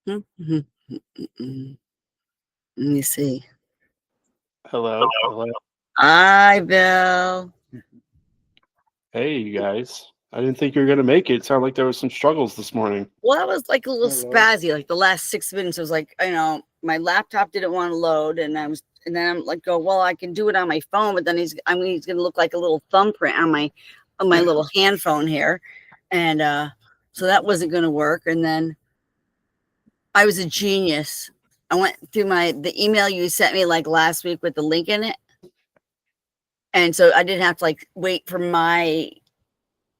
Mhm. Let me see. Hello. Hello. Hi, Bill. Hey, you guys. I didn't think you were going to make it. It sounded like there was some struggles this morning. Well, I was like a little Hello. spazzy. Like the last 6 minutes, I was like, my laptop didn't want to load, and then I'm like, well, I can do it on my phone, but then he's going to look like a little thumbprint on my little hand phone here, and so that wasn't going to work. And then I was a genius. I went through the email you sent me like last week with the link in it, and so I didn't have to like wait for my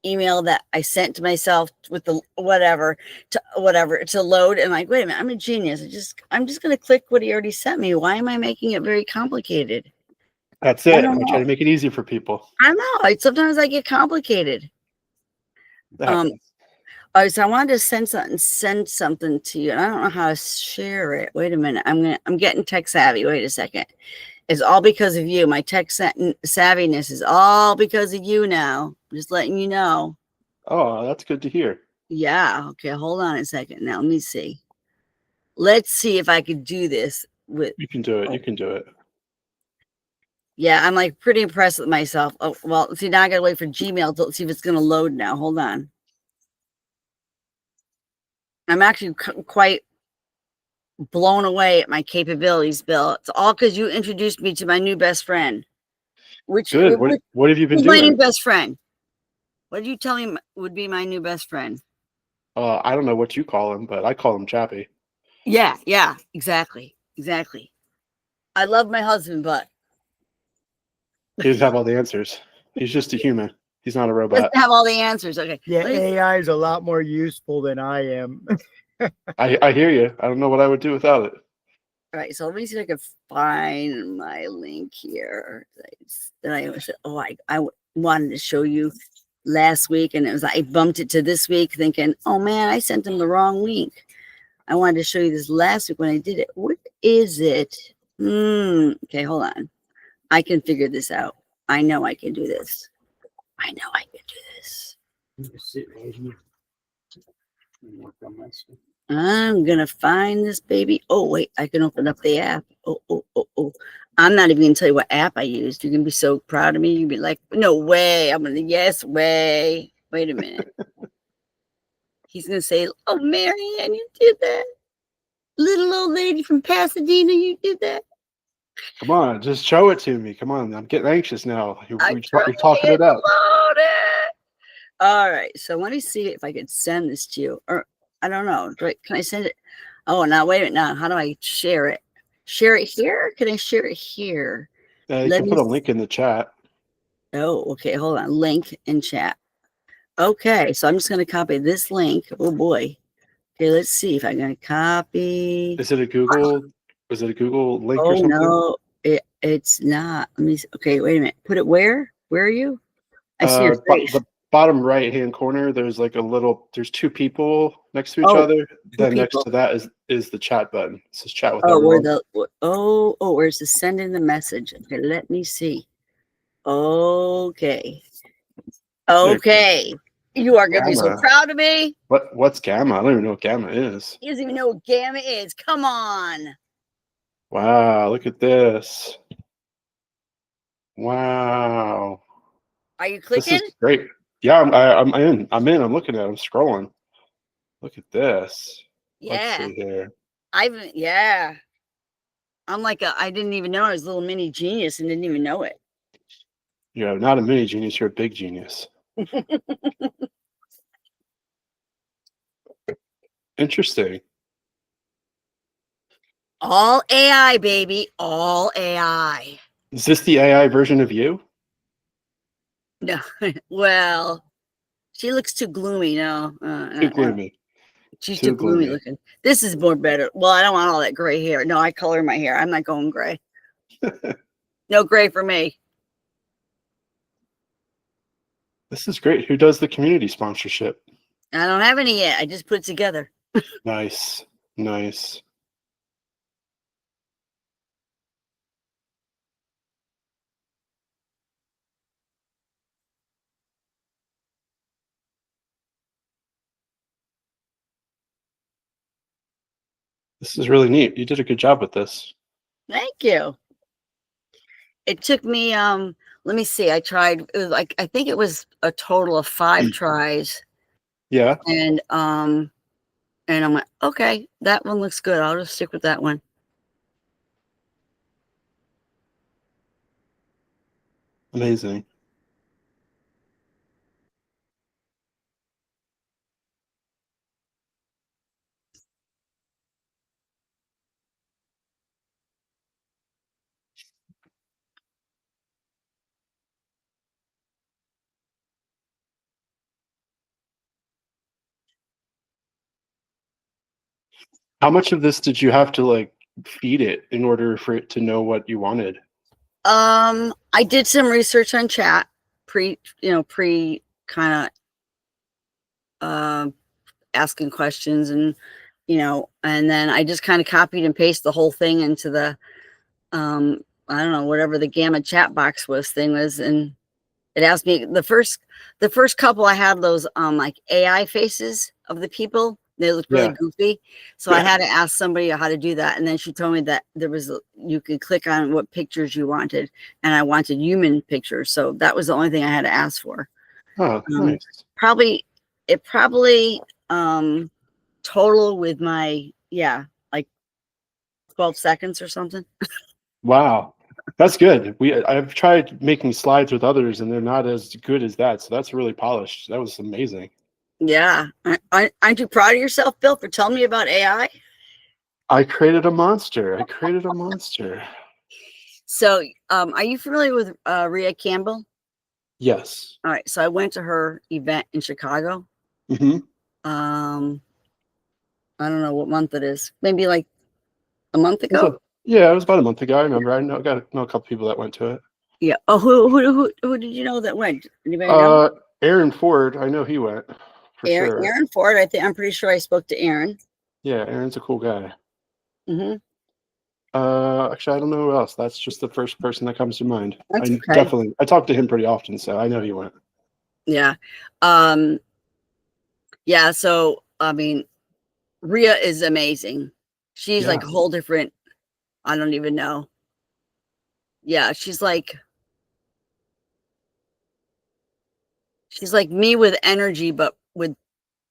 email that I sent to myself with the whatever to load. And like, wait a minute, I'm a genius. I'm just gonna click what he already sent me. Why am I making it very complicated? That's I it. don't I try know. to make it easy for people. I don't know. Sometimes I get complicated. That happens. So I wanted to send something to you. And I don't know how to share it. Wait a minute. I'm getting tech savvy. Wait a second. It's all because of you. My tech savviness is all because of you now. Just letting you know. Oh, that's good to hear. Yeah. Okay. Hold on a second. Now, let me see. Let's see if I could do this with. You can do it. You can do it. Yeah, I'm like pretty impressed with myself. Oh, well, see, now I gotta wait for Gmail to see if it's gonna load now. Hold on. I'm actually quite blown away at my capabilities, Bill. It's all because you introduced me to my new best friend. Good. What have you been Who's my new doing? best friend? What did you tell me would be my new best friend? I don't know what you call him, but I call him Chappie. Yeah, exactly. I love my husband, but He doesn't have all the answers. He's just a human. He's not a doesn't robot. have all the answers. Okay. Yeah, AI is a lot more useful than I am. I hear you. I don't know what I would do without it. All right, so let me see if I can find my link here. I wanted to show you last week, and I bumped it to this week, thinking, oh man, I sent them the wrong link. I wanted to show you this last week when I did it. What is it? Okay, hold on. I can figure this out. I know I can do this. I'm gonna find this baby. Oh wait, I can open up the app. Oh. I'm not even gonna tell you what app I used. You're gonna be so proud of me. You'll be like, no way. I'm gonna yes way. Wait a minute. He's gonna say, oh Marianne, you did that. Little old lady from Pasadena, you did that. Come on, just show it to me. Come on. I'm getting anxious now. You're I'm talking it up. load it. All right, so let me see if I can send this to you. Or I don't know. Can I send it? Oh, now wait a minute. Now, how do I share it? Share it here? Can I share it here? You can put a link in the chat. Oh, okay. Hold on. Link in chat. Okay, so I'm just going to copy this link. Oh boy. Okay, let's see if I'm going to copy. Is it a Google? Is it a Google link or Oh something? no, it's not. Let me see. Okay, wait a minute. Put it where? Where are you? I see your face. The bottom right hand corner, there's like there's two people next to each other. Then next to that is the chat button. It says chat with everyone. Where's the send in the message? Okay, let me see. Okay. You are gonna be so proud of me. What's Gamma? I don't even know what Gamma is. He doesn't even know what Gamma is. Come on. Wow, look at this. Wow. Are you clicking? This is great. Yeah, I'm in. I'm looking at it. I'm scrolling. Look at this. Yeah. Let's see here. I'm like I didn't even know I was a little mini genius and didn't even know it. You're not a mini genius, you're a big genius. Interesting. All AI, baby. All AI. Is this the AI version of you? No. Well, she looks too gloomy. No. Too gloomy. She's too gloomy looking. This is more better. Well, I don't want all that gray hair. No, I color my hair. I'm not going gray. No gray for me. This is great. Who does the community sponsorship? I don't have any yet. I just put it together. Nice. Nice. This is really neat. You did a good job with this. Thank you. It took me, let me see. I tried, it was like, I think it was a total of 5 tries. Yeah. And I'm like, okay, that one looks good. I'll just stick with that one. Amazing. How much of this did you have to like feed it in order for it to know what you wanted? I did some research on chat pre kind of asking questions and and then I just kind of copied and pasted the whole thing into the I don't know, whatever the gamma chat box was, and it asked me the first couple I had those like AI faces of the people. They looked really Yeah. goofy. So I had to ask somebody how to do that. And then she told me that you could click on what pictures you wanted. And I wanted human pictures. So that was the only thing I had to ask for. Oh, nice. Probably total with my, like 12 seconds or something. Wow. That's good. I've tried making slides with others and they're not as good as that. So that's really polished. That was amazing. Yeah. Aren't you proud of yourself, Bill, for telling me about AI? I created a monster. So, are you familiar with Rhea Campbell? Yes. All right. So I went to her event in Chicago. Mm-hmm. I don't know what month it is. Maybe like a month ago. Yeah, it was about a month ago. I remember. I know a couple people that went to it. Yeah. Oh, who did you know that went? Anybody know? Aaron Ford. I know he went for sure. Aaron Ford. I'm pretty sure I spoke to Aaron. Yeah, Aaron's a cool guy. Mm-hmm. Actually, I don't know who else. That's just the first person that comes to mind. That's okay. Definitely, I talk to him pretty often, so I know he went. Yeah. Yeah. So, I mean, Rhea is amazing. She's like a whole different, I don't even know. Yeah. She's like me with energy, but with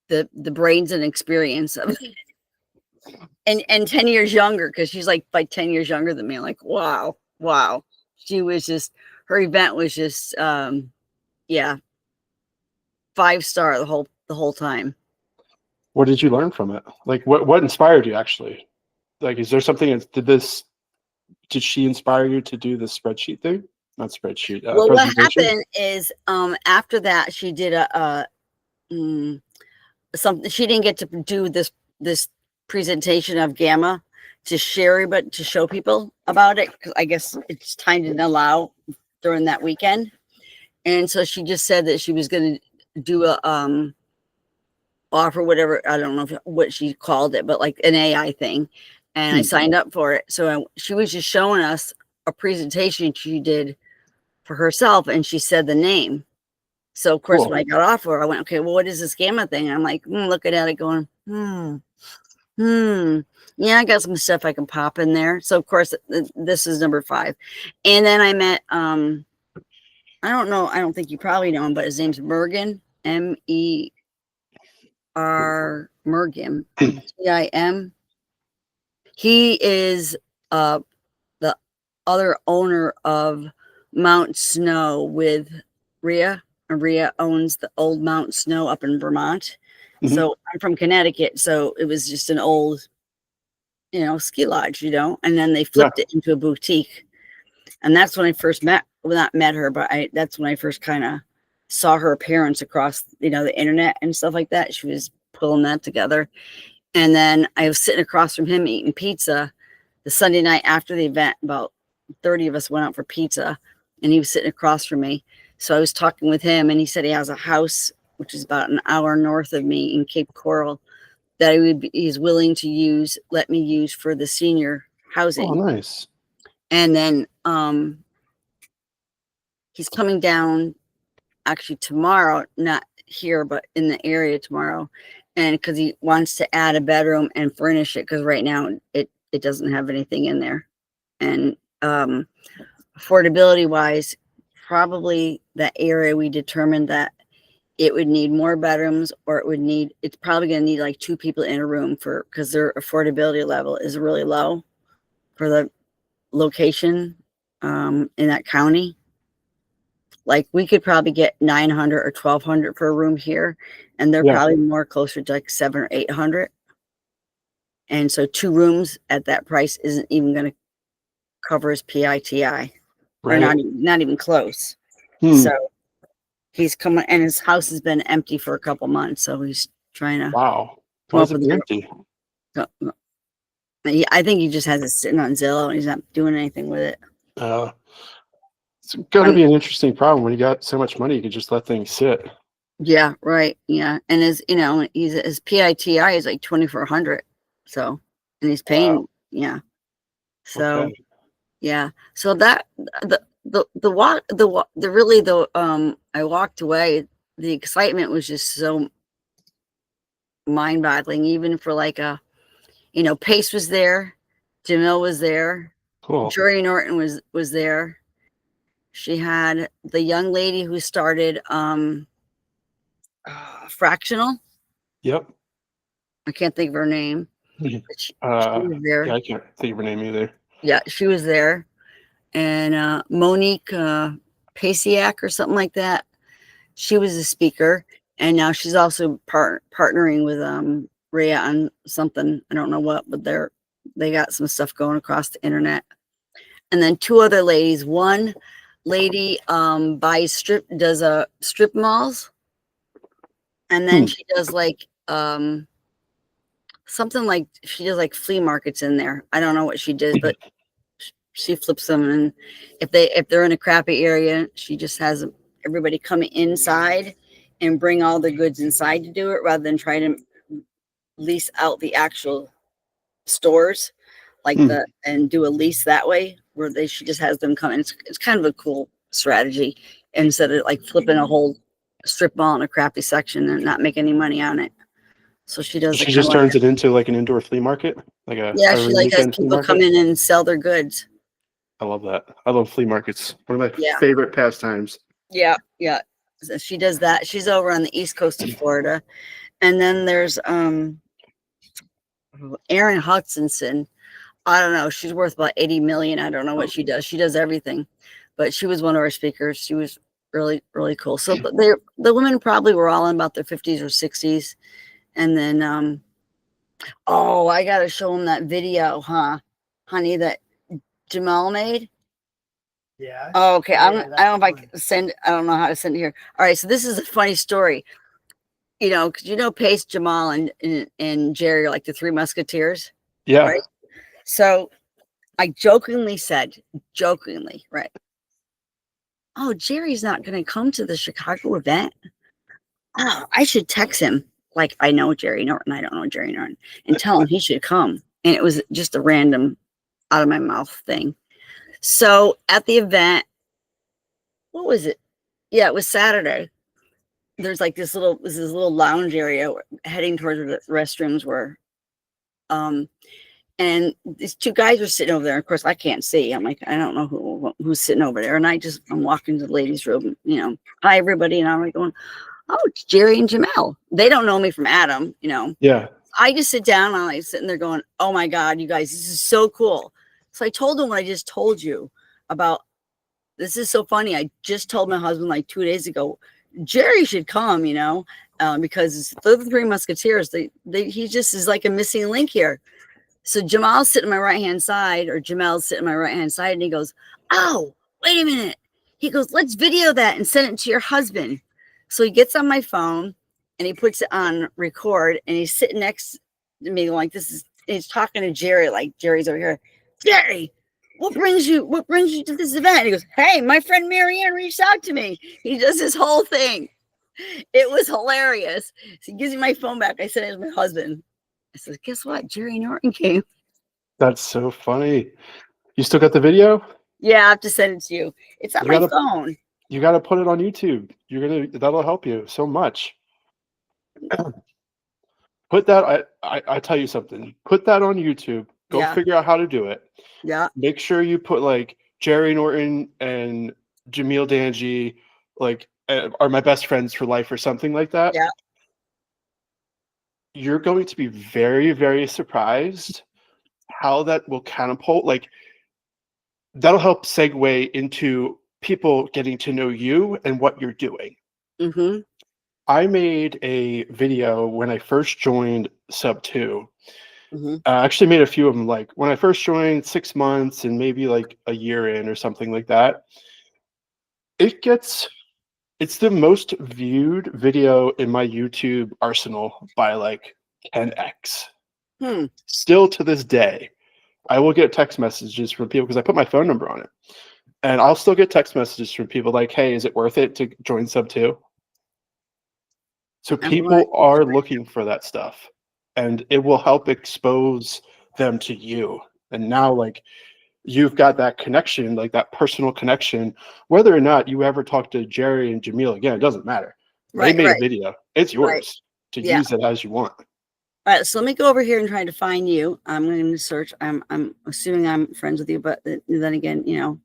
the brains and experience of it. And 10 years younger, because she's like 10 years younger than me. I'm like, wow. She was just, her event was just 5-star the whole time. What did you learn from it? Like, what inspired you actually? Like, is there something? Did she inspire you to do the spreadsheet thing? Not spreadsheet. Well, what presentation? happened is after that she did something. She didn't get to do this presentation of gamma to share, but to show people about it, because I guess it's time didn't allow during that weekend. And so she just said that she was going to do a offer, whatever, I don't know what she called it, but like an AI thing. And I signed up for it. So she was just showing us a presentation she did for herself, and she said the name. So of course, when I got off her, I went, okay, well, what is this gamma thing? And I'm like, looking at it going, yeah, I got some stuff I can pop in there. So of course, this is number 5. And then I met, I don't know, I don't think you probably know him, but his name's Mergen, MER Mergim, TIM. He is the other owner of Mount Snow with Rhea. And Rhea owns the old Mount Snow up in Vermont. Mm-hmm. So I'm from Connecticut. So it was just an old, ski lodge, and then they flipped it into a boutique. And that's when I first met her, but that's when I first kind of saw her appearance across, the internet and stuff like that. She was pulling that together. And then I was sitting across from him eating pizza the Sunday night after the event. About 30 of us went out for pizza, and he was sitting across from me. So I was talking with him, and he said he has a house, which is about an hour north of me in Cape Coral, that he's willing to let me use for the senior housing. Oh, nice. And then he's coming down actually tomorrow, not here, but in the area tomorrow. and because he wants to add a bedroom and furnish it, because right now it doesn't have anything in there. And affordability wise, probably that area we determined that it would need more bedrooms, or it's probably going to need like 2 people in a room because their affordability level is really low for the location in that county. Like we could probably get 900 or 1,200 for a room here, and they're probably more closer to like 700 or 800. And so 2 rooms at that price isn't even going to cover his PITI, or not even close. So he's coming, and his house has been empty for a couple months, so he's trying to. Wow, why is it empty? I think he just has it sitting on Zillow, and he's not doing anything with it. It's going to be an interesting problem when you got so much money. You can just let things sit. Yeah, right. Yeah, and his PITI is like 2,400. So, and he's paying. Yeah. So, yeah. So that I walked away. The excitement was just so mind-boggling, even for like Pace was there, Jamil was there, cool. Jory Norton was there. She had the young lady who started Fractional. Yep. I can't think of her name. She was there. Yeah, I can't think of her name either. Yeah, she was there. And Monique Pasiak or something like that. She was a speaker. And now she's also partnering with Rhea on something. I don't know what, but they got some stuff going across the internet. And then 2 other ladies. One lady does strip malls. And then she does like something like she does like flea markets in there. I don't know what she does, but she flips them, and if they're in a crappy area, she just has everybody come inside and bring all the goods inside to do it, rather than try to lease out the actual stores and do a lease that way, where she just has them come in. It's kind of a cool strategy, instead of like flipping a whole strip mall in a crappy section and not make any money on it. So she does. She just turns it into like an indoor flea market, like a she like has people come in and sell their goods. I love that. I love flea markets. One of my favorite pastimes. Yeah. So she does that. She's over on the east coast of Florida, and then there's Erin Hutchinson. I don't know. She's worth about 80 million. I don't know what she does. She does everything, but she was one of our speakers. She was really, really cool. So the women probably were all in about their 50s or 60s. And then, I got to show them that video, honey, that Jamal made. Yeah. Oh, okay. I don't know if I can send. I don't know how to send it here. All right. So this is a funny story. Because Pace, Jamal, and Jerry are like the 3 Musketeers. Yeah. Right. So I jokingly said, right? Oh, Jerry's not going to come to the Chicago event. Oh, I should text him. Like, I know Jerry Norton. I don't know Jerry Norton, and tell him he should come. And it was just a random out of my mouth thing. So at the event, what was it? Yeah, it was Saturday. There's like this little lounge area heading towards where the restrooms were. And these 2 guys were sitting over there. Of course, I can't see. I'm like, I don't know who's sitting over there. And I'm walking to the ladies' room, hi everybody. And I'm like going, oh, it's Jerry and Jamel. They don't know me from Adam, Yeah. I just sit down and I'm like sitting there going, oh my God, you guys, this is so cool. So I told them what I just told you about. This is so funny. I just told my husband like 2 days ago, Jerry should come, because they're the 3 Musketeers. He just is like a missing link here. So Jamal's sitting on my right-hand side, and he goes, oh, wait a minute. He goes, let's video that and send it to your husband. So he gets on my phone and he puts it on record, and he's sitting next to me like he's talking to Jerry, like Jerry's over here. Jerry, what brings you to this event? And he goes, hey, my friend Marianne reached out to me. He does this whole thing. It was hilarious. So he gives me my phone back. I said it was my husband. I said, guess what? Jerry Norton came. That's so funny. You still got the video? Yeah, I have to send it to you. It's on my phone. You got to put it on YouTube. That'll help you so much. Put that. I tell you something. Put that on YouTube. Go Yeah. figure out how to do it. Yeah. Make sure you put like Jerry Norton and Jamil Danji, like are my best friends for life or something like that. Yeah. You're going to be very, very surprised how that will catapult. Like that'll help segue into people getting to know you and what you're doing. Mm-hmm. I made a video when I first joined Sub 2. Mm-hmm. I actually made a few of them, like when I first joined, 6 months and maybe like a year in or something like that. It's the most viewed video in my YouTube arsenal by like 10x. Still to this day, I will get text messages from people because I put my phone number on it. And I'll still get text messages from people like, hey, is it worth it to join Sub 2? So people are looking for that stuff, and it will help expose them to you. And now, like, you've got that connection, like that personal connection. Whether or not you ever talk to Jerry and Jamil again, it doesn't matter. They made a video. It's yours to use it as you want. All right, so let me go over here and try to find you. I'm going to search. I'm assuming I'm friends with you, but then again, you know,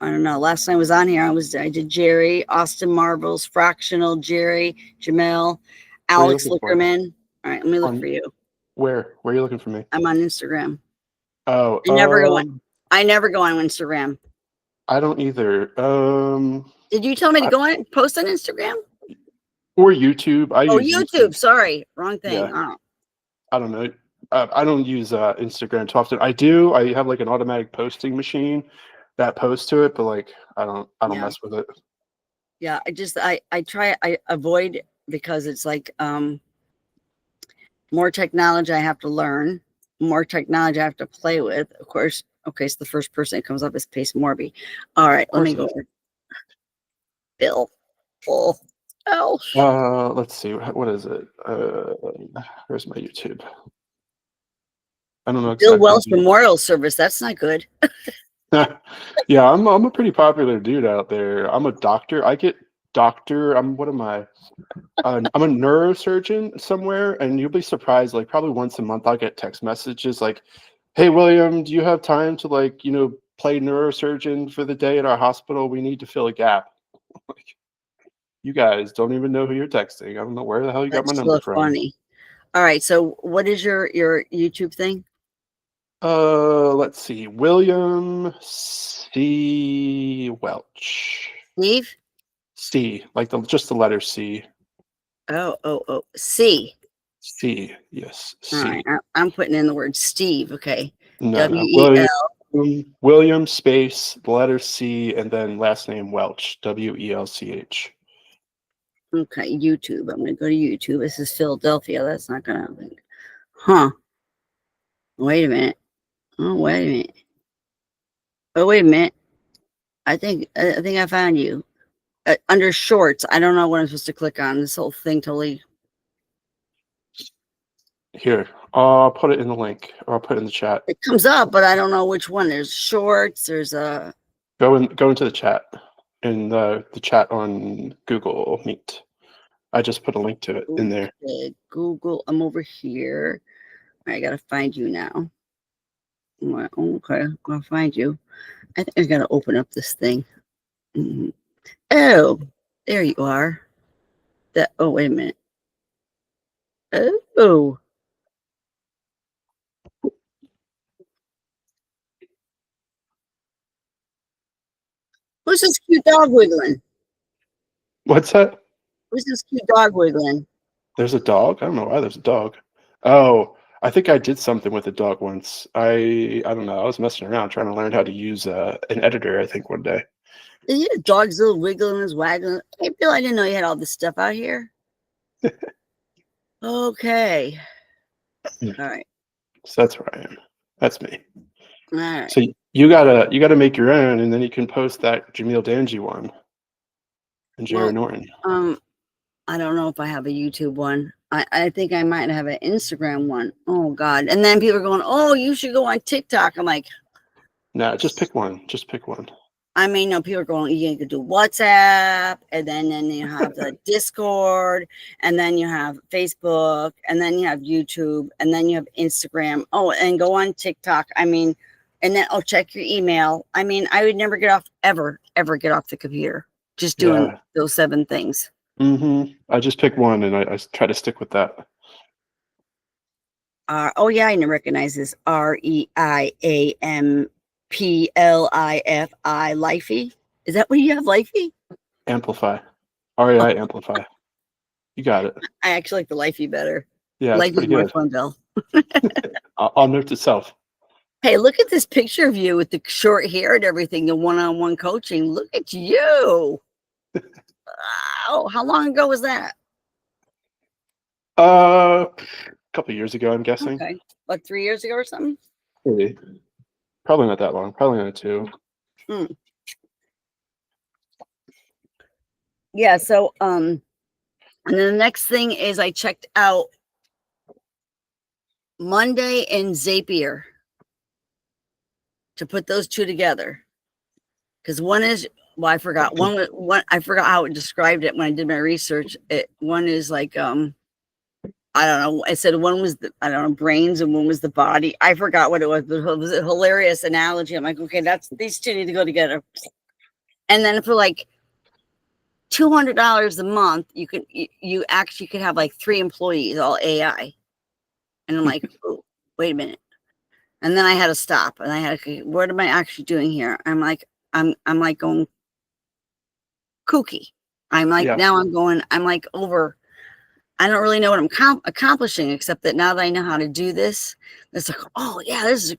I don't know. Last time I was on here, I did Jerry, Austin Marbles, Fractional, Jerry, Jamel, Alex Lickerman. All right, let me look for you. Where are you looking for me? I'm on Instagram. Oh, I never go on Instagram. I don't either. Did you tell me to go on post on Instagram? Or YouTube. YouTube. Sorry, wrong thing. Yeah. I don't know. I don't use Instagram too often. I do. I have like an automatic posting machine that posts to it, but like I don't mess with it. Yeah, I avoid because it's like more technology I have to learn, more technology I have to play with. Of course. Okay, so the first person that comes up is Pace Morby. All right, let me go. Bill. Oh. Let's see. What is it? Where's my YouTube? I don't know exactly. Bill Welsh Memorial Service. That's not good. Yeah, I'm a pretty popular dude out there. I'm a doctor. I get doctor. What am I? I'm a neurosurgeon somewhere, and you'll be surprised. Like probably once a month, I'll get text messages like, "Hey William, do you have time to like play neurosurgeon for the day at our hospital? We need to fill a gap." Like, you guys don't even know who you're texting. I don't know where the hell you got my number from. Funny. All right, so what is your YouTube thing? Let's see. William C. Welch. Steve? C, like just the letter C. Oh, C. C, yes. C. All right, I'm putting in the word Steve. Okay. No, W-E-L. William space the letter C and then last name Welch. W-E-L-C-H. Okay, YouTube. I'm gonna go to YouTube. This is Philadelphia. That's not gonna. Huh? Wait a minute. Oh, wait a minute. Oh, wait a minute. I think I found you. Under shorts. I don't know what I'm supposed to click on. This whole thing totally. Here, I'll put it in the link, or I'll put it in the chat. It comes up, but I don't know which one. There's shorts. There's a. Go into the chat, in the chat on Google Meet. I just put a link to it in there. Google. I'm over here. I gotta find you now. Okay, I'll find you. I think I gotta open up this thing. Oh, there you are. Oh, wait a minute. Oh. Who's this cute dog wiggling? What's that? Who's this cute dog wiggling? There's a dog? I don't know why there's a dog. Oh, I think I did something with a dog once. I don't know. I was messing around trying to learn how to use an editor, I think, one day. Yeah, dog's little wiggling his waggling. Hey, Bill, I didn't know you had all this stuff out here. Okay. All right. So that's where I am. That's me. All right. So you gotta make your own, and then you can post that Jamil Danji one and Jerry Norton. I don't know if I have a YouTube one. I think I might have an Instagram one. Oh God. And then people are going, "Oh, you should go on TikTok." I'm like, no, just pick one. Just pick one. I mean, no, people are going, you can do WhatsApp, and then you have the Discord, and then you have Facebook, and then you have YouTube, and then you have Instagram. Oh, and go on TikTok. I mean, and then check your email. I mean, I would never get off, ever get off the computer just doing those 7 things. I just pick one and I try to stick with that. Oh yeah, I didn't recognize this. REIAMPLIFI. Lifey. Is that what you have, Lifey? Amplify. REI Amplify. You got it. I actually like the Lifey better. Yeah, it's pretty more good. fun, Bill. I'll note to self. Hey, look at this picture of you with the short hair and everything, the one-on-one coaching. Look at you. Wow. How long ago was that? A couple of years ago, I'm guessing. Okay. Like 3 years ago or something? Maybe. Probably not that long. Probably not 2. Yeah, so and then the next thing is I checked out Monday and Zapier to put those 2 together. Because one is, well, I forgot. One I forgot how it described it when I did my research. One is like I don't know. I said one was brains and one was the body. I forgot what it was, but it was a hilarious analogy. I'm like, okay, these 2 need to go together. And then for like $200 a month, you actually could have like 3 employees, all AI. And I'm like, oh, wait a minute. And then I had to stop, and I had to, what am I actually doing here? I'm like going kooky. I'm like, now I'm like over. I don't really know what I'm accomplishing, except that now that I know how to do this, it's like, oh yeah, this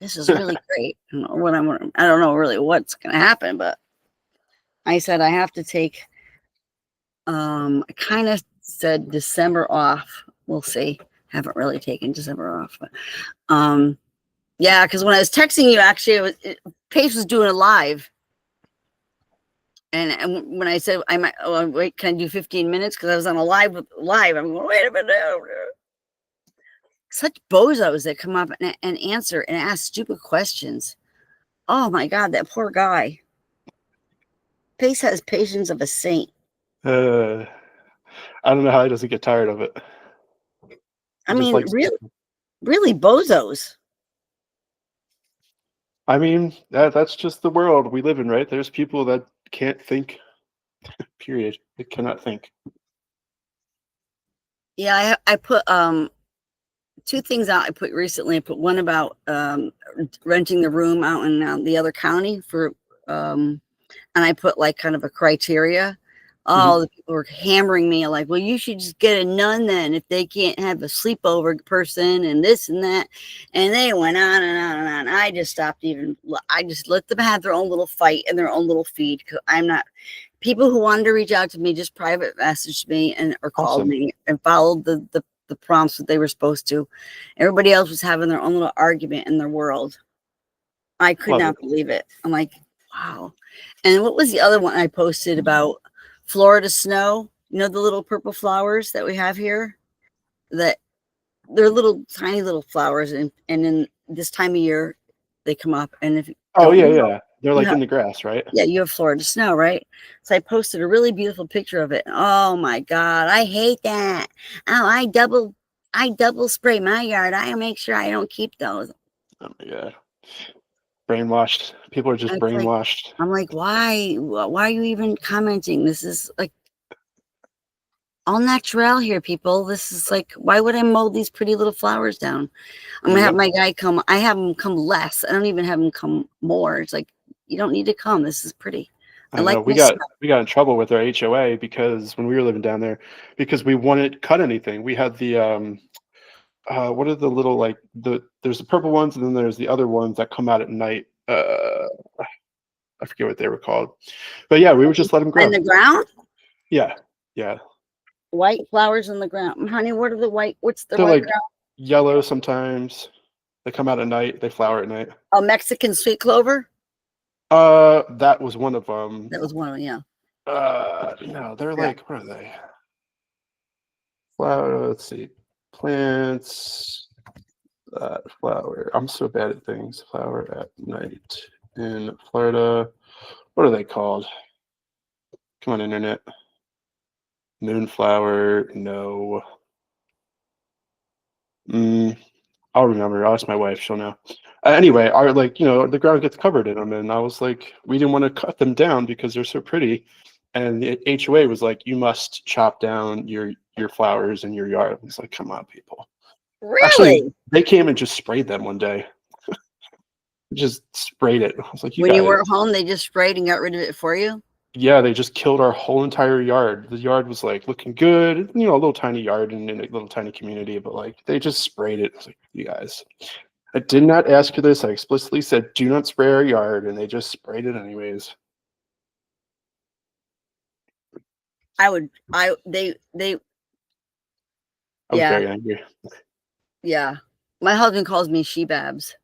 is really great. I don't know really what's going to happen, but I said I have to take, I kind of said December off. We'll see. Haven't really taken December off, but yeah, because when I was texting you, actually, Paige was doing a live. And when I said I might, wait, can I do 15 minutes? Because I was on a live. I'm going, wait a minute. Such bozos that come up and answer and ask stupid questions. Oh my God, that poor guy. Pace has patience of a saint. I don't know how he doesn't get tired of it. I mean, really bozos. I mean, that's just the world we live in, right? There's people that can't think, period. They cannot think. Yeah, I put 2 things out. I put recently. I put one about renting the room out in the other county for, and I put like kind of a criteria. The people were hammering me like, well, you should just get a nun then if they can't have a sleepover person and this and that. And they went on and on and on. I just stopped I just let them have their own little fight and their own little feed. Because I'm not, people who wanted to reach out to me just private messaged me or called me and followed the prompts that they were supposed to. Everybody else was having their own little argument in their world. I could not believe it. I'm like, wow. And what was the other one I posted about? Florida snow, you know, the little purple flowers that we have here, that they're little tiny little flowers, and in this time of year they come up. And if they're like in the grass, right? Yeah, you have Florida snow, right? So I posted a really beautiful picture of it. Oh my God, I hate that. Oh, I double spray my yard. I make sure I don't keep those. Oh my God. Brainwashed. People are just brainwashed. I'm like, why are you even commenting? This is like all natural here, people. This is like, why would I mow these pretty little flowers down? I'm gonna have my guy come. I have him come less. I don't even have him come more. It's like, you don't need to come. This is pretty. I like we got in trouble with our HOA because when we were living down there, because we wouldn't cut anything. We had the what are the little there's the purple ones and then there's the other ones that come out at night. I forget what they were called, but yeah, we would just let them grow in the ground. Yeah. White flowers in the ground, honey. What are the white? What's the They're white like ground? Yellow sometimes. They come out at night. They flower at night. Oh, Mexican sweet clover. That was one of them. That was one of them. Yeah. No, they're like, what are they? Flower. Let's see. Plants. Flower. I'm so bad at things. Flower at night. in Florida. What are they called? Come on, internet. Moonflower, no. I'll remember. I'll ask my wife. She'll know. Anyway, the ground gets covered in them, and I was like, we didn't want to cut them down because they're so pretty, and the HOA was like, you must chop down your flowers in your yard. I was like, come on, people. Really? Actually, they came and just sprayed them one day. Just sprayed it. I was like, when you weren't home, they just sprayed and got rid of it for you? Yeah, they just killed our whole entire yard. The yard was like looking good, a little tiny yard in a little tiny community, but like they just sprayed it. I was like, you guys, I did not ask for this. I explicitly said, do not spray our yard, and they just sprayed it anyways. They I was yeah. very angry. Yeah. My husband calls me she-babs.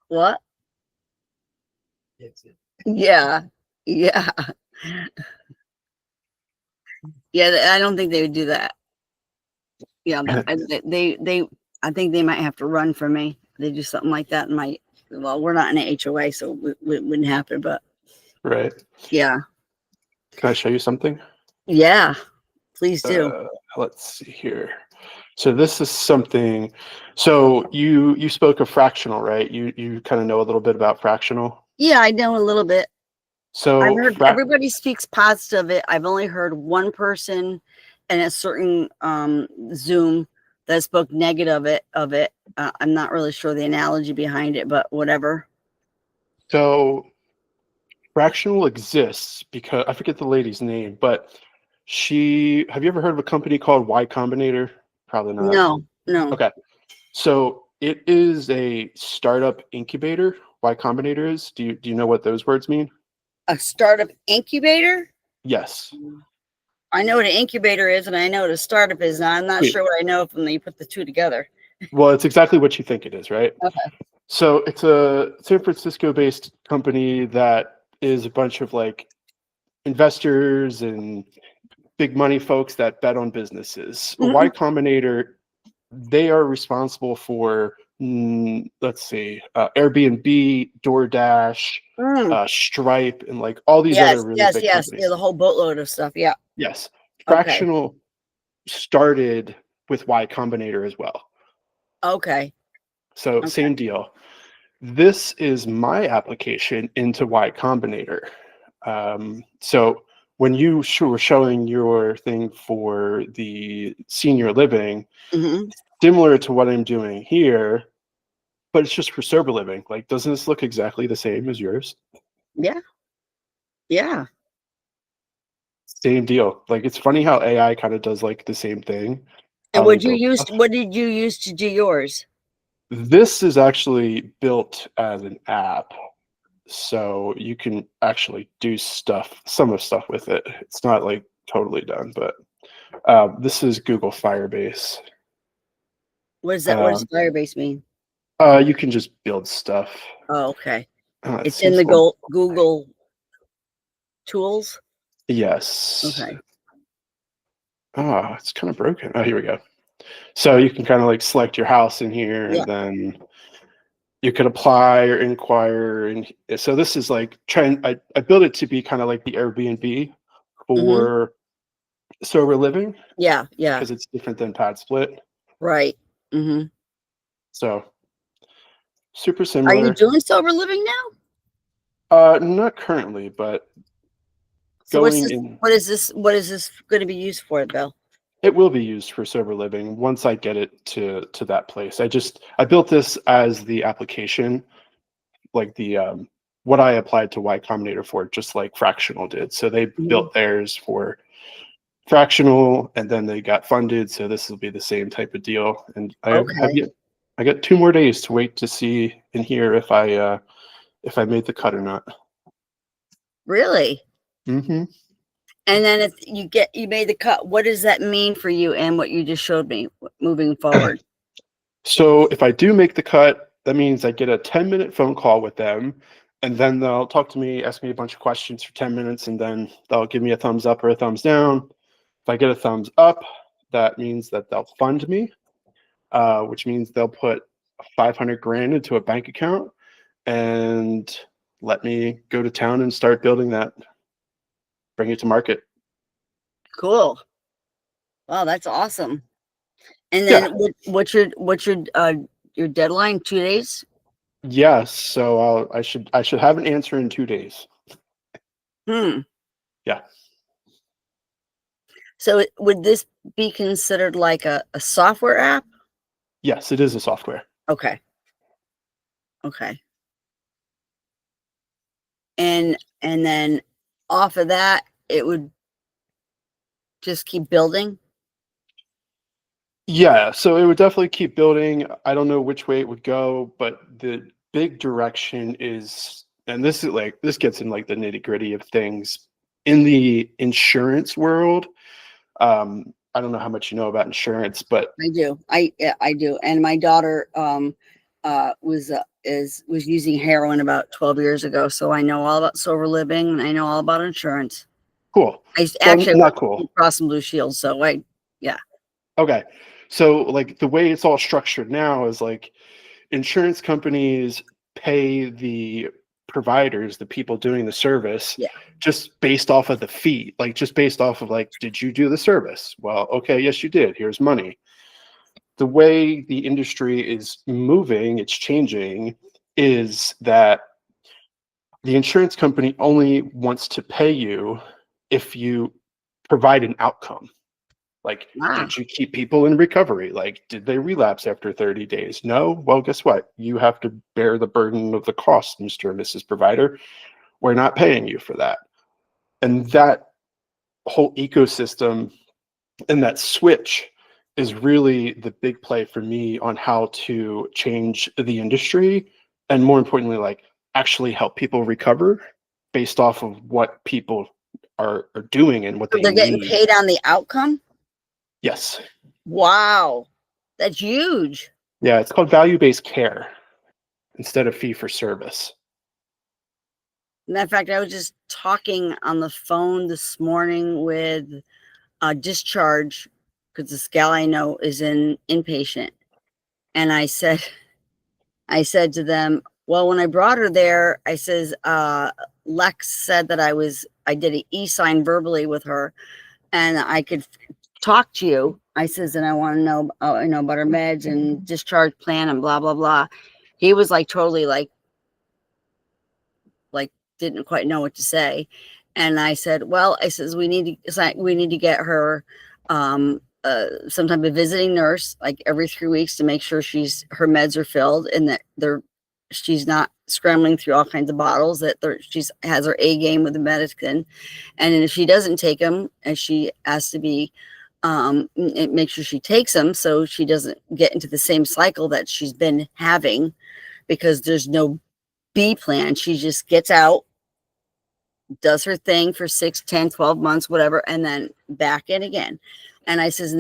What? Yeah. Yeah. Yeah, I don't think they would do that. Yeah, I think they might have to run from me. They do something like that in well, we're not in an HOA, so it wouldn't happen, but Right. yeah. Can I show you something? Yeah, please do. Let's see here. So this is something. So you spoke of fractional, right? You kind of know a little bit about fractional. Yeah, I know a little bit. So I've heard everybody speaks positive of it. I've only heard one person in a certain Zoom that spoke negative of it. I'm not really sure the analogy behind it, but whatever. So fractional exists because I forget the lady's name, but have you ever heard of a company called Y Combinator? Probably not. No. Okay. So it is a startup incubator. Y Combinator is. Do you know what those words mean? A startup incubator? Yes. I know what an incubator is, and I know what a startup is. And I'm not sure what I know when you put the two together. Well, it's exactly what you think it is, right? Okay. So it's a San Francisco-based company that is a bunch of like investors and big money folks that bet on businesses. Mm-hmm. Y Combinator, they are responsible for Airbnb, DoorDash, Stripe, and like all these other really big companies. Yeah, the whole boatload of stuff. Yeah. Yes. Fractional started with Y Combinator as well. Okay. So same deal. This is my application into Y Combinator. So when you were showing your thing for the senior living, similar to what I'm doing here, but it's just for sober living. Like, doesn't this look exactly the same as yours? Yeah. Yeah. Same deal. Like, it's funny how AI kind of does like the same thing. And what did you use to do yours? This is actually built as an app. So you can actually do some of stuff with it. It's not like totally done, but this is Google Firebase. What is that? What does Firebase mean? You can just build stuff. Oh, okay. It's in the Google tools? Yes. Okay. Oh, it's kind of broken. Oh, here we go. So you can kind of like select your house in here, and then you could apply or inquire. And so this is like I built it to be kind of like the Airbnb for sober living. Yeah. Because it's different than Pad Split. Right. So super similar. Are you doing sober living now? Not currently, but so what is this going to be used for, Bill? It will be used for sober living once I get it to that place. I built this as the application, like the what I applied to Y Combinator for, just like Fractional did. So they built theirs for Fractional, and then they got funded. So this will be the same type of deal. And I got 2 more days to wait to see and hear if I made the cut or not. Really? Mm-hmm. And then if you made the cut, what does that mean for you and what you just showed me moving forward? So if I do make the cut, that means I get a 10-minute phone call with them, and then they'll talk to me, ask me a bunch of questions for 10 minutes, and then they'll give me a thumbs up or a thumbs down. If I get a thumbs up, that means that they'll fund me. which means they'll put 500 grand into a bank account and let me go to town and start building that, bring it to market. Cool. Wow, that's awesome. And then what's your deadline? 2 days? Yes. So I should have an answer in 2 days. Yeah. So would this be considered like a software app? Yes, it is a software. Okay. Okay. And then off of that, it would just keep building? Yeah, so it would definitely keep building. I don't know which way it would go, but the big direction is, and this gets in like the nitty-gritty of things in the insurance world. I don't know how much you know about insurance, but I do. I do. And my daughter was using heroin about 12 years ago, so I know all about sober living and I know all about insurance. cool. I Well, actually not cool. Cross and Blue Shield, so yeah. Okay. So like the way it's all structured now is like insurance companies pay the providers, the people doing the service, just based off of the fee, like just based off of like, did you do the service? Well, okay, yes, you did. Here's money. The way the industry is moving, it's changing, is that the insurance company only wants to pay you if you provide an outcome. Like, did you keep people in recovery? Like, did they relapse after 30 days? No? Well, guess what? You have to bear the burden of the cost, Mr. and Mrs. Provider. We're not paying you for that. And that whole ecosystem and that switch is really the big play for me on how to change the industry and, more importantly, like actually help people recover based off of what people are doing and what So they they're getting need. paid on the outcome? Yes. Wow. That's huge. Yeah, it's called value-based care instead of fee for service. Matter of fact, I was just talking on the phone this morning with discharge, because this gal I know is in inpatient. And I said to them, well, when I brought her there, I says, Lex said that I did an e-sign verbally with her and I could talk to you. I says, and I want to know, about her meds and discharge plan and blah, blah, blah. He was like totally like didn't quite know what to say. And I said, well, I says, we need to get her some type of visiting nurse like every 3 weeks to make sure her meds are filled and that she's not scrambling through all kinds of bottles, that she has her A game with the medicine. And if she doesn't take them, and she has to be make sure she takes them so she doesn't get into the same cycle that she's been having, because there's no B plan. She just gets out, does her thing for 6, 10, 12 months, whatever, and then back in again. And I says,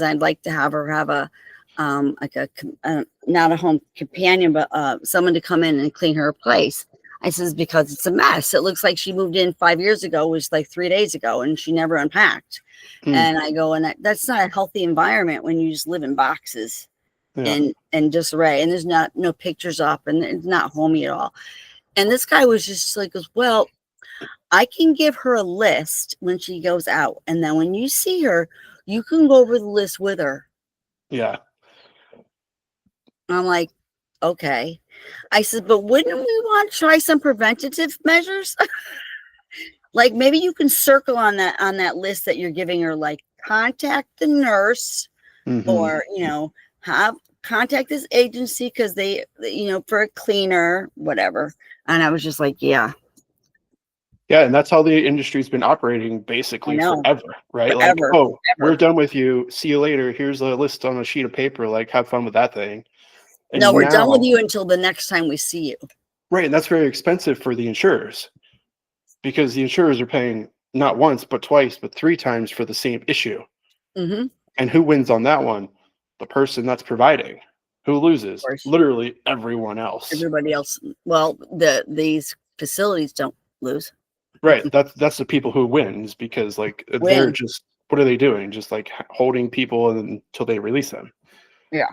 I'd like to have her have a not a home companion, but someone to come in and clean her place. I says, because it's a mess. It looks like she moved in 5 years ago, which was like 3 days ago, and she never unpacked. And I go, and that's not a healthy environment when you just live in boxes. And disarray, and there's no pictures up, and it's not homey at all. And this guy was just like, well, I can give her a list when she goes out, and then when you see her, you can go over the list with her. Yeah. And I'm like, okay. I said, but wouldn't we want to try some preventative measures? Like maybe you can circle on that list that you're giving her, like contact the nurse, or have contact this agency because they for a cleaner, whatever. And I was just like, yeah, and that's how the industry's been operating basically forever, right? Forever, like, we're done with you, see you later, here's a list on a sheet of paper, like have fun with that thing. And no, we're done with you until the next time we see you. Right. And that's very expensive for the insurers, because the insurers are paying not once but twice but 3 times for the same issue. And who wins on that one? The person that's providing. Who loses? Literally everyone else. Everybody else. Well, these facilities don't lose. Right. That's the people who wins, because like they're just, what are they doing? Just like holding people until they release them. Yeah.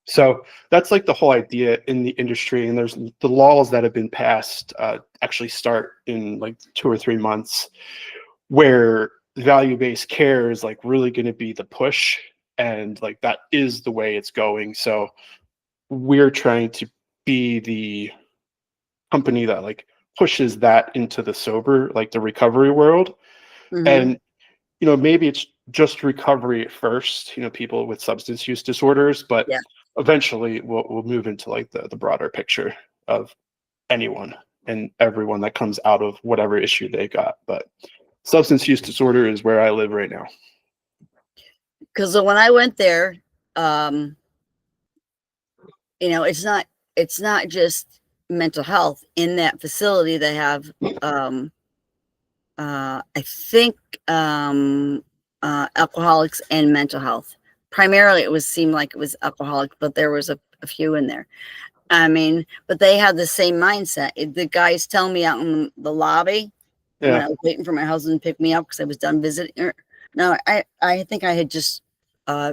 So that's like the whole idea in the industry. And there's the laws that have been passed actually start in like 2 or 3 months, where value-based care is like really going to be the push. And like that is the way it's going. So we're trying to be the company that like pushes that into the sober, like the recovery world. And maybe it's just recovery at first, people with substance use disorders, but Yeah. eventually we'll move into like the broader picture of anyone and everyone that comes out of whatever issue they got. But substance use disorder is where I live right now. Because when I went there, it's not just mental health in that facility. They have, I think, alcoholics and mental health. Primarily, seemed like it was alcoholic, but there was a few in there. I mean, but they have the same mindset. The guys telling me out in the lobby when I was waiting for my husband to pick me up because I was done visiting her. No, I think I had just,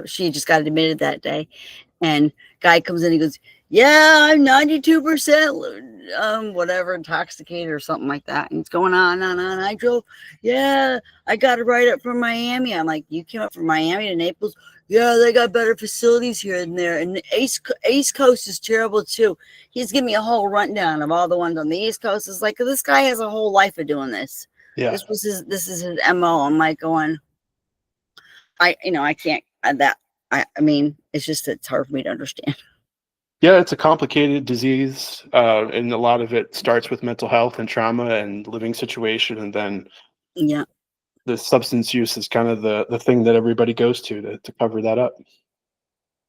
she just got admitted that day. And guy comes in, he goes, yeah, I'm 92%, whatever, intoxicated or something like that. And it's going on. I drove, yeah, I got it right up from Miami. I'm like, you came up from Miami to Naples? Yeah, they got better facilities here and there. And the East Coast is terrible too. He's giving me a whole rundown of all the ones on the East Coast. It's like, this guy has a whole life of doing this. Yeah. This is his MO. I'm like going, I can't that. I mean, it's just, it's hard for me to understand. Yeah, it's a complicated disease, and a lot of it starts with mental health and trauma and living situation, and then the substance use is kind of the thing that everybody goes to cover that up.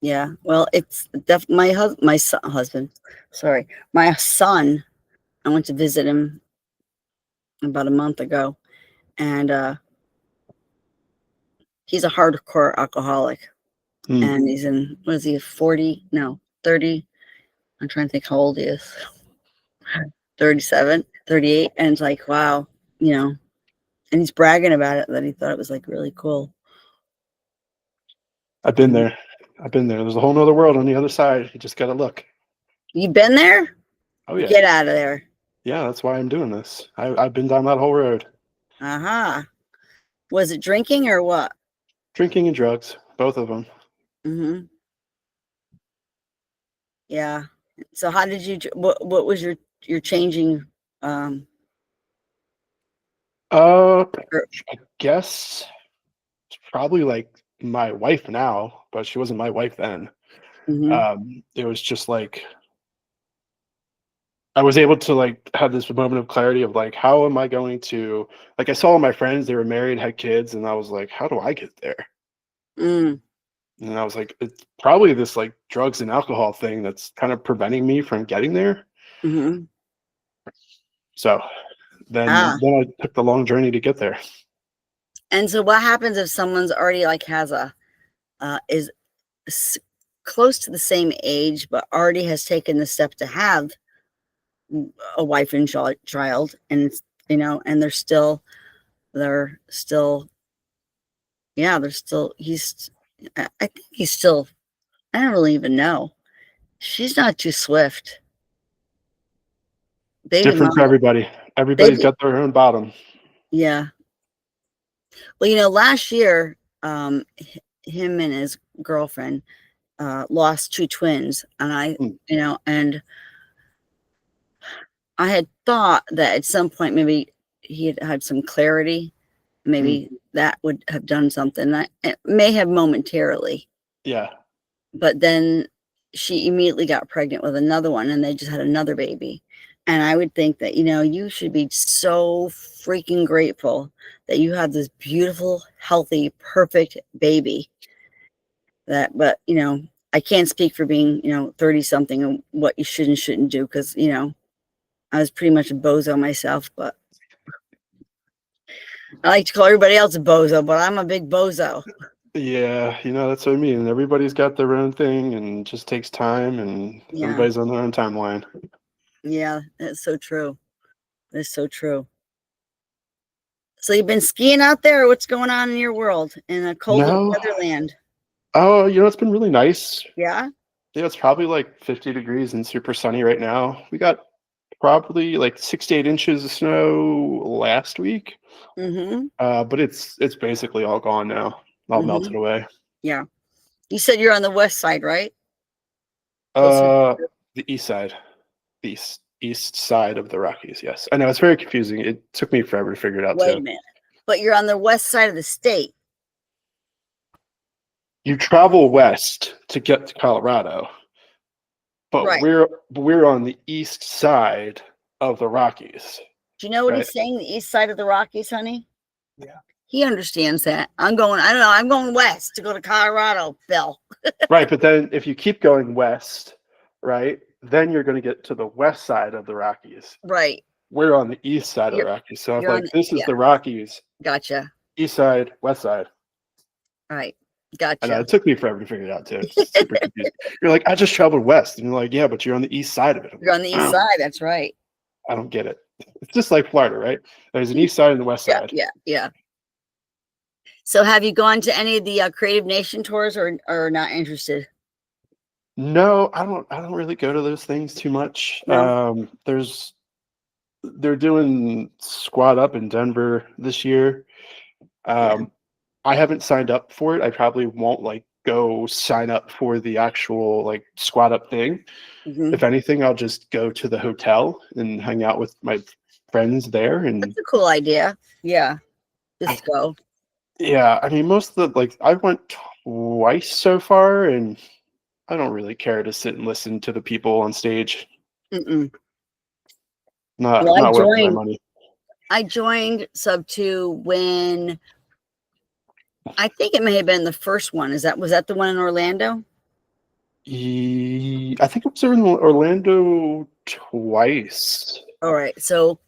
Yeah, well, it's my husband. Sorry, my son. I went to visit him about a month ago, and he's a hardcore alcoholic. And he's in, what is he, 40? No, 30. I'm trying to think how old he is. 37, 38. And it's like, wow, and he's bragging about it, that he thought it was like really cool. I've been there. There's a whole nother world on the other side. You just got to look. You been there? Oh, yeah. Get out of there. Yeah, that's why I'm doing this. I've been down that whole road. Was it drinking or what? Drinking and drugs, both of them. Yeah. So how did you, what was your changing? I guess it's probably like my wife now, but she wasn't my wife then. It was just like, I was able to like have this moment of clarity of like, how am I going to, like, I saw all my friends, they were married, had kids, and I was like, how do I get there? And I was like, it's probably this like drugs and alcohol thing that's kind of preventing me from getting there. So then I took the long journey to get there. And so what happens if someone's already like has is close to the same age, but already has taken the step to have a wife and child, and and they're still I think he's still, I don't really even know. She's not too swift. Different for everybody. Everybody's got their own bottom. Yeah. Well, last year, him and his girlfriend lost 2 twins, and and I had thought that at some point maybe he had some clarity, maybe that would have done something. It may have momentarily. Yeah. But then she immediately got pregnant with another one, and they just had another baby. And I would think that, you should be so freaking grateful that you have this beautiful, healthy, perfect baby. But I can't speak for being, 30 something and what you should and shouldn't do. Cause I was pretty much a bozo myself, but I like to call everybody else a bozo, but I'm a big bozo. Yeah, that's what I mean. Everybody's got their own thing, and it just takes time, and everybody's on their own timeline. Yeah, that's so true. That's so true. So you've been skiing out there, or what's going on in your world in a cold Netherland? Oh, it's been really nice. Yeah. Yeah, it's probably like 50 degrees and super sunny right now. We got probably like 6 to 8 inches of snow last week. Mm-hmm. But it's basically all gone now. All melted away. Yeah. You said you're on the west side, right? The east side. The east side of the Rockies, yes. I know it's very confusing. It took me forever to figure it out Wait too. a minute. But you're on the west side of the state. You travel west to get to Colorado, but Right. we're on the east side of the Rockies. Do you know what Right. he's saying? The east side of the Rockies, honey? Yeah. He understands that. I don't know. I'm going west to go to Colorado, Bill. Right, but then if you keep going west, right, then you're going to get to the west side of the Rockies. Right. We're on the east side of the Rockies. So it's like, this is the Rockies. Gotcha. East side, west side. Right. I Gotcha. know, it took me forever to figure it out too. It's super confusing. You're like, I just traveled west. And you're like, yeah, but you're on the east side of it. You're on the east side. That's right. I don't get it. It's just like Florida, right? There's an east side and the west side. Yeah. So have you gone to any of the Creative Nation tours or not interested? No, I don't really go to those things too much. No. They're doing Squad Up in Denver this year. I haven't signed up for it. I probably won't like go sign up for the actual like Squad Up thing. Mm-hmm. If anything, I'll just go to the hotel and hang out with my friends there. And that's a cool idea. Yeah. Just go. Yeah, I mean, most of the I went twice so far, and I don't really care to sit and listen to the people on stage. Mm-mm. Not worth my money. I joined Sub 2 when I think it may have been the first one. Was that the one in Orlando? I think it was in Orlando twice. All right. So,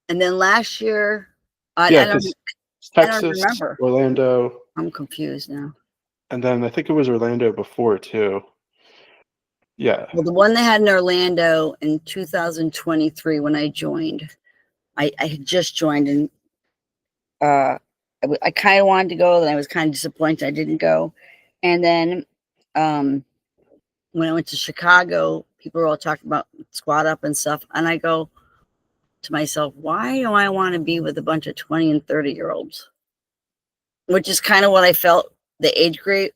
and then last year, I don't remember. Orlando. I'm confused now. And then I think it was Orlando before too. Yeah. Well, the one they had in Orlando in 2023 when I joined, I had just joined and I kind of wanted to go, then I was kind of disappointed I didn't go. And then when I went to Chicago, people were all talking about Squad Up and stuff. And I go to myself, why do I want to be with a bunch of 20 and 30-year-olds? Which is kind of what I felt the age group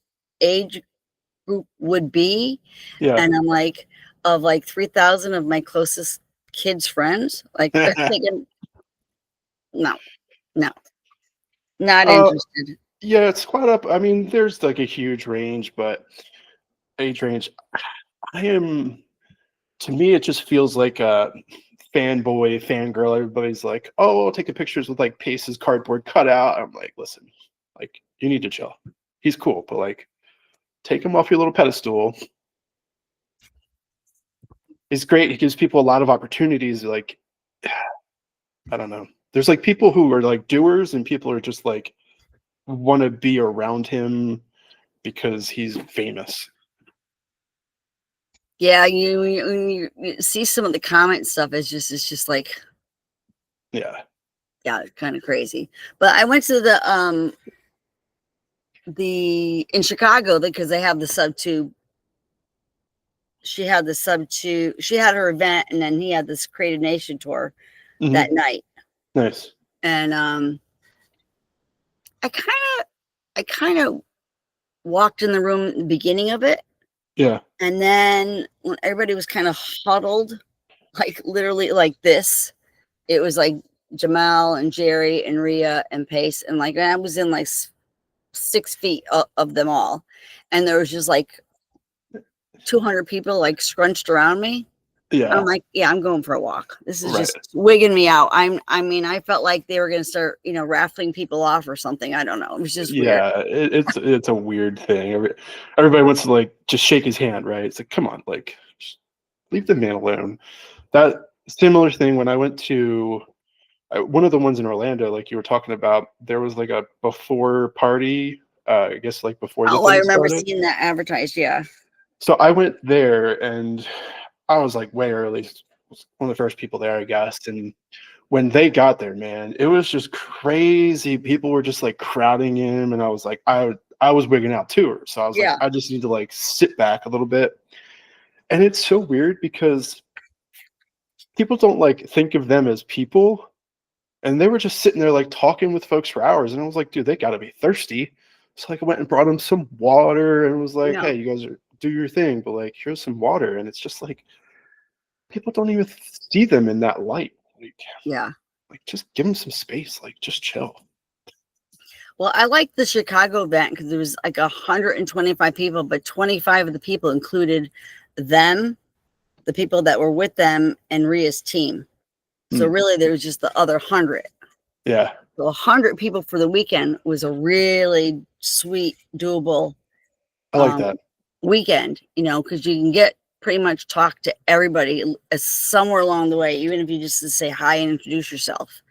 would be. Yeah. And I'm like, of like 3,000 of my closest kids' friends, like they're thinking, no. Not interested. Yeah, it's Squad Up. I mean, there's like a huge range, but age range. To me, it just feels like a fanboy, fangirl. Everybody's like, oh, taking pictures with like Pace's cardboard cutout. I'm like, listen, like, you need to chill. He's cool, but like, take him off your little pedestal. He's great. He gives people a lot of opportunities. Like, I don't know. There's like people who are like doers and people are just like want to be around him because he's famous. Yeah, you see some of the comment stuff. It's just like, yeah, it's kind of crazy. But I went to the in Chicago because they have the Sub 2. She had the Sub 2. She had her event, and then he had this Creative Nation tour that night. Nice. And I kind of walked in the room at the beginning of it. Yeah. And then when everybody was kind of huddled, like literally like this, it was like Jamal and Jerry and Rhea and Pace. And like I was in like 6 feet of them all. And there was just like 200 people like scrunched around me. Yeah. I'm like, yeah, I'm going for a walk. This is just wigging me out. I mean, I felt like they were going to start, raffling people off or something. I don't know. It was just weird. It's a weird thing. Everybody wants to like just shake his hand, right? It's like, come on, like, just leave the man alone. That similar thing when I went to one of the ones in Orlando, like you were talking about, there was like a before party. I guess like before. Oh, I remember seeing that advertised. Yeah. So I went there and I was like way early, one of the first people there, I guess. And when they got there, man, it was just crazy. People were just like crowding him, and I was like, I I was wigging out too. So I was Yeah. like, I just need to like sit back a little bit. And it's so weird because people don't like think of them as people. And they were just sitting there like talking with folks for hours. And I was like, dude, they gotta be thirsty. So like I went and brought them some water and was like, No. hey, you guys do your thing, but like here's some water. And it's just like people don't even see them in that light. Yeah. Like just give them some space, like just chill. Well, I liked the Chicago event because there was like 125 people, but 25 of the people included them, the people that were with them, and Ria's team. So really, there was just the other 100. Yeah. So 100 people for the weekend was a really sweet, doable I like that. weekend, you know, because you can get pretty much talk to everybody somewhere along the way, even if you just say hi and introduce yourself.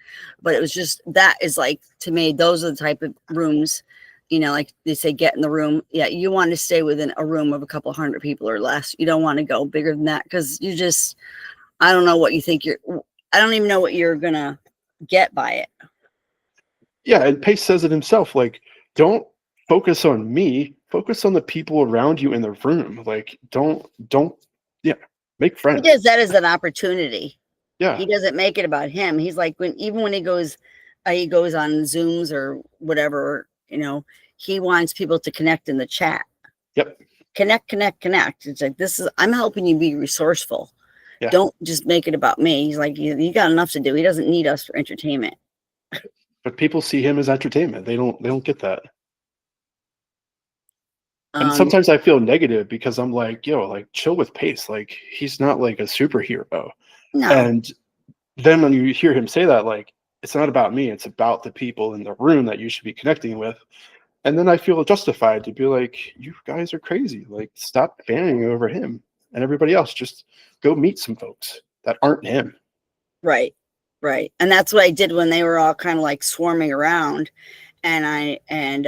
But it was just, that is like, to me, those are the type of rooms, you know, like they say, get in the room. Yeah, you want to stay within a room of a couple hundred people or less. You don't want to go bigger than that because you just, I don't know what you think I don't even know what you're going to get by it. Yeah, and Pace says it himself, like, don't focus on me, focus on the people around you in the room. Like, don't, make friends. He does that as an opportunity. Yeah. He doesn't make it about him. He's like, even when he goes on Zooms or whatever, you know, he wants people to connect in the chat. Yep. Connect. It's like, I'm helping you be resourceful. Yeah. Don't just make it about me. He's like, you got enough to do. He doesn't need us for entertainment. But people see him as entertainment. They don't get that. And sometimes I feel negative because I'm like, yo, like chill with Pace. Like he's not like a superhero. No. And then when you hear him say that, like, it's not about me, it's about the people in the room that you should be connecting with. And then I feel justified to be like, you guys are crazy. Like, stop fanning over him and everybody else. Just go meet some folks that aren't him. Right. And that's what I did when they were all kind of like swarming around. And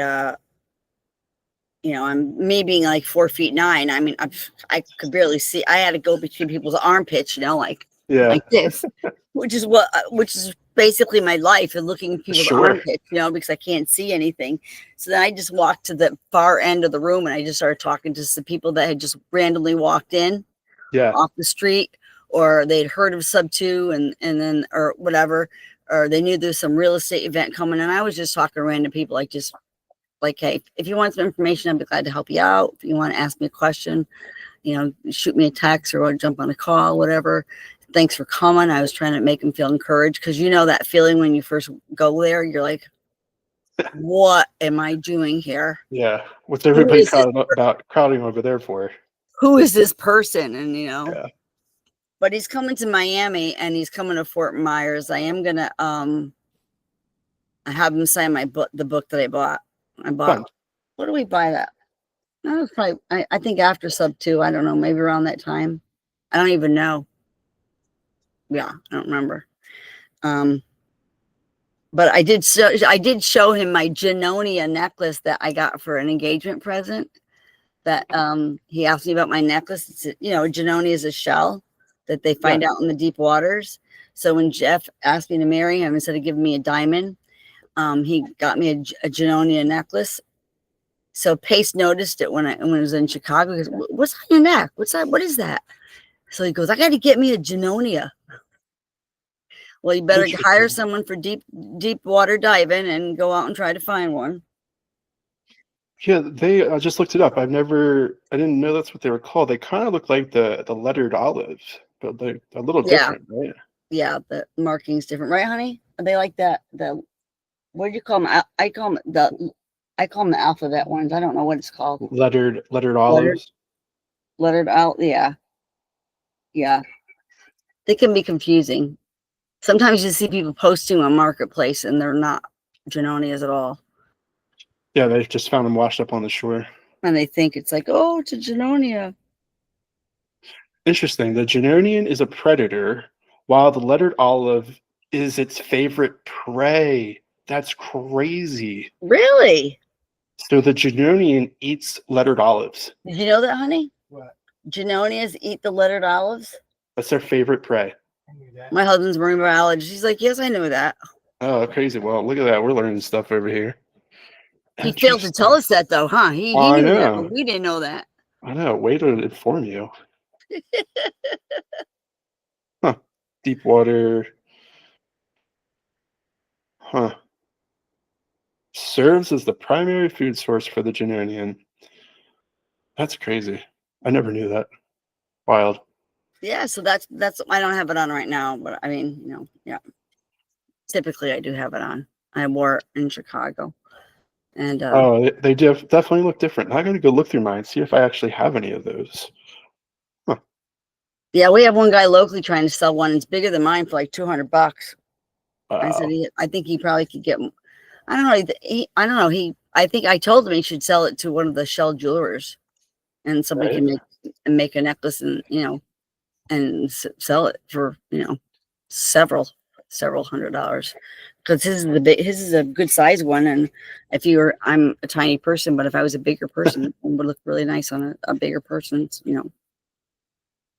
you know, me being like 4'9". I mean, I could barely see. I had to go between people's armpits, you know, like this, which is basically my life, and looking at people's armpits, you know, because I can't see anything. So then I just walked to the far end of the room and I just started talking to some people that had just randomly walked in off the street, or they'd heard of Sub 2 and then, or whatever, or they knew there's some real estate event coming. And I was just talking to random people, like, hey, if you want some information, I'd be glad to help you out. If you want to ask me a question, you know, shoot me a text or jump on a call, whatever. Thanks for coming. I was trying to make them feel encouraged, because you know that feeling when you first go there, you're like, what am I doing here? Yeah. What's everybody crowding over there for? Who is this person? And, you know, but he's coming to Miami and he's coming to Fort Myers. I am going to I have him sign my book, the book that I bought. What do we buy that? I think after Sub 2, I don't know, maybe around that time. I don't even know. Yeah, I don't remember. But I did show him my Genonia necklace that I got for an engagement present. That he asked me about my necklace. It's, you know, Genonia is a shell that they find out in the deep waters. So when Jeff asked me to marry him, instead of giving me a diamond, he got me a Genonia necklace. So Pace noticed it when it was in Chicago. He goes, what's on your neck? What's that? What is that? So he goes, I got to get me a Genonia. Well, you better hire someone for deep water diving and go out and try to find one. Yeah, I just looked it up. I didn't know that's what they were called. They kind of look like the lettered olives, but they're a little different, right? Yeah, the marking's different, right, honey? Are they like that? What do you call them? I call them the alphabet ones. I don't know what it's called. Lettered olives. Lettered out. Yeah. They can be confusing. Sometimes you see people posting on Marketplace and they're not Genonias at all. Yeah, they just found them washed up on the shore. And they think it's like, oh, it's a Genonia. Interesting. The Genonian is a predator, while the lettered olive is its favorite prey. That's crazy. Really? So the Genonian eats lettered olives. Did you know that, honey? What? Genonias eat the lettered olives? That's their favorite prey. My husband's marine biologist. He's like, yes, I knew that. Oh, crazy. Well, look at that. We're learning stuff over here. He failed to tell us that though, huh? He I knew that, know. but we didn't know that. I know. Way to inform you. Huh. Deep water. Huh. Serves as the primary food source for the Jananian. That's crazy. I never knew that. Wild. Yeah, so that's I don't have it on right now, but I mean, yeah. Typically I do have it on. I wore it in Chicago. And Oh, they definitely look different. I'm gonna go look through mine, see if I actually have any of those. Huh. yeah, we have one guy locally trying to sell one. It's bigger than mine for like $200. I said, I think he probably could get. I don't know. I don't know. I think I told him he should sell it to one of the Shell jewelers, and somebody Right? can make a necklace and and sell it for several $100s. Because his is a good size one, and I'm a tiny person, but if I was a bigger person, it would look really nice on a bigger person's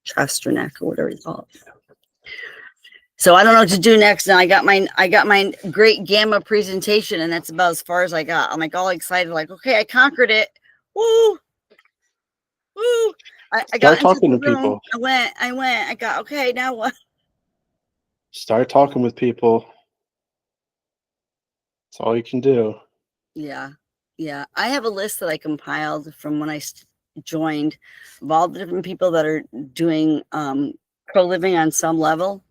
chest or neck or whatever you call it. So I don't know what to do next. And I got my great gamma presentation, and that's about as far as I got. I'm like all excited, like, okay, I conquered it. Woo! Woo! I got into talking the to room. people. I got, okay, now what? Start talking with people. That's all you can do. Yeah. Yeah. I have a list that I compiled from when I joined of all the different people that are doing co-living on some level.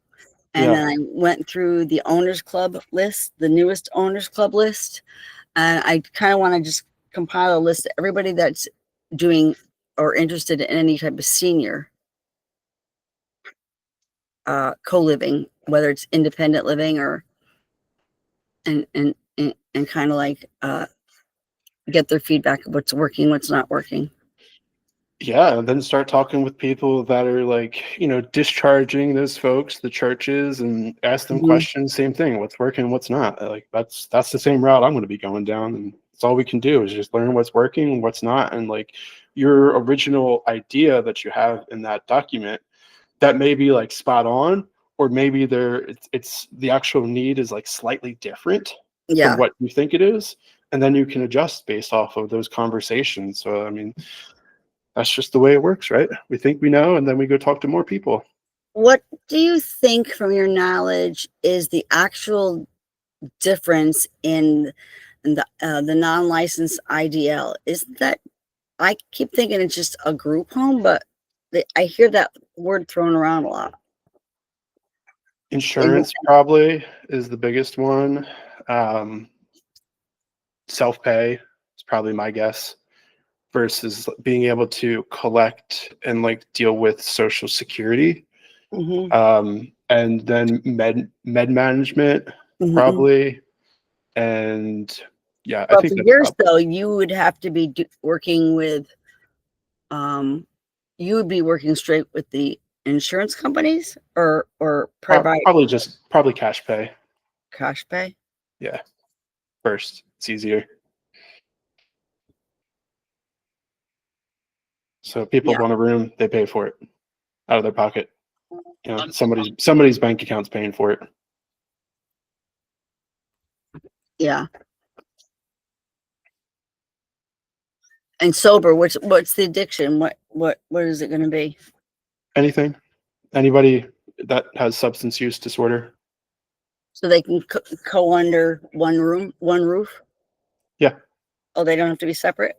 And then I went through the owners club list, the newest owners club list. And I kind of want to just compile a list of everybody that's doing or interested in any type of senior co-living, whether it's independent living or and kind of like get their feedback of what's working, what's not working. Yeah, and then start talking with people that are like, discharging those folks, the churches, and ask them questions. Same thing, what's working, what's not. Like that's the same route I'm going to be going down, and it's all we can do is just learn what's working, what's not, and like your original idea that you have in that document that may be like spot on, or maybe it's the actual need is like slightly different from what you think it is, and then you can adjust based off of those conversations. So I mean, that's just the way it works, right? We think we know, and then we go talk to more people. What do you think, from your knowledge, is the actual difference in the non-licensed IDL? Isn't that, I keep thinking it's just a group home, but I hear that word thrown around a lot. Insurance probably is the biggest one. Self-pay is probably my guess, versus being able to collect and like deal with Social Security. And then med management probably. And yeah, I think for yours though, you would have to be working with you would be working straight with the insurance companies or probably cash pay. Cash pay? Yeah. First, it's easier. So people want a room, they pay for it out of their pocket. Somebody's bank account's paying for it. Yeah. And sober, what's the addiction? What is it going to be? Anything. Anybody that has substance use disorder. So they can co under one roof? Yeah. Oh, they don't have to be separate?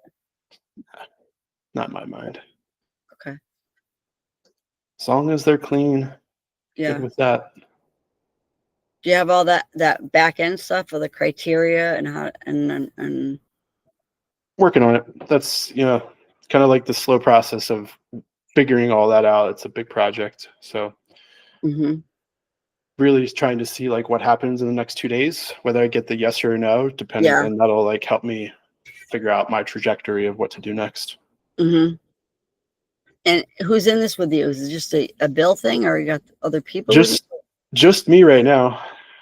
Not in my mind. Okay. As long as they're clean. Yeah. Good with that. Do you have all that back end stuff for the criteria and how and working on it? That's kind of like the slow process of figuring all that out. It's a big project, so really trying to see like what happens in the next 2 days, whether I get the yes or no, depending, and that'll like help me figure out my trajectory of what to do next. And who's in this with you? Is it just a Bill thing, or you got other people? Just me right now.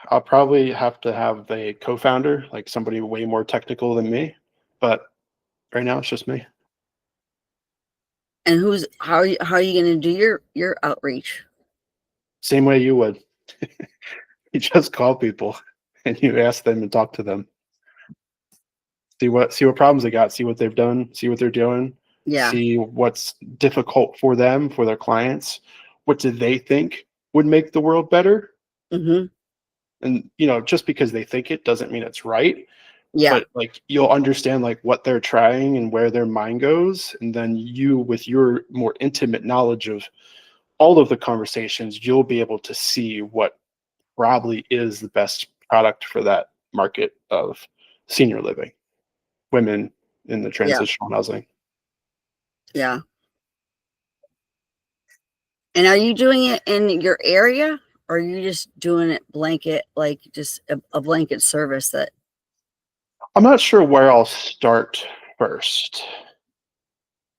I'll probably have to have a co-founder, like somebody way more technical than me, but right now it's just me. And how are you going to do your outreach? Same way you would. You just call people and you ask them and talk to them. See what problems they got, see what they've done, see what they're doing, Yeah. see what's difficult for them, for their clients. What do they think would make the world better? Mm-hmm. And just because they think it doesn't mean it's right. Yeah. But like you'll understand like what they're trying and where their mind goes, and then you, with your more intimate knowledge of all of the conversations, you'll be able to see what probably is the best product for that market of senior living, women in the transitional housing. Yeah. And are you doing it in your area, or are you just doing it blanket, like just a blanket service that? I'm not sure where I'll start first.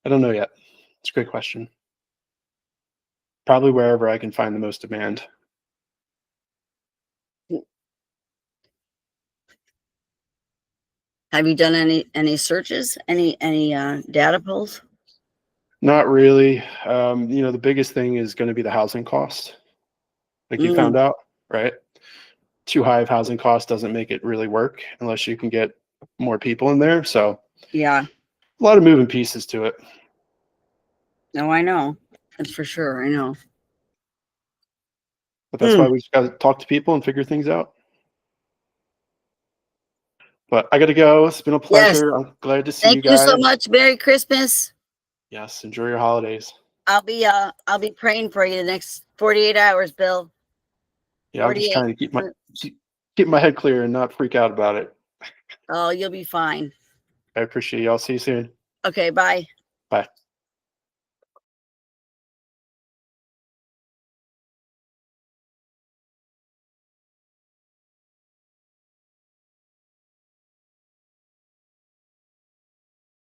I don't know yet. It's a great question. Probably wherever I can find the most demand. Have you done any searches, any data pulls? Not really. The biggest thing is going to be the housing cost, like you found out, right? Too high of housing cost doesn't make it really work unless you can get more people in there. So yeah, a lot of moving pieces to it. No, I know. That's for sure. I know. But that's why we just got to talk to people and figure things out. But I got to go. It's been a pleasure. Yes. I'm glad to see you Thank you guys. so much. Merry Christmas. Yes. Enjoy your holidays. I'll be praying for you the next 48 hours, Bill. Yeah, I'm just trying to keep my head clear and not freak out about it. Oh, you'll be fine. I appreciate you. I'll see you soon. Okay, bye. Bye.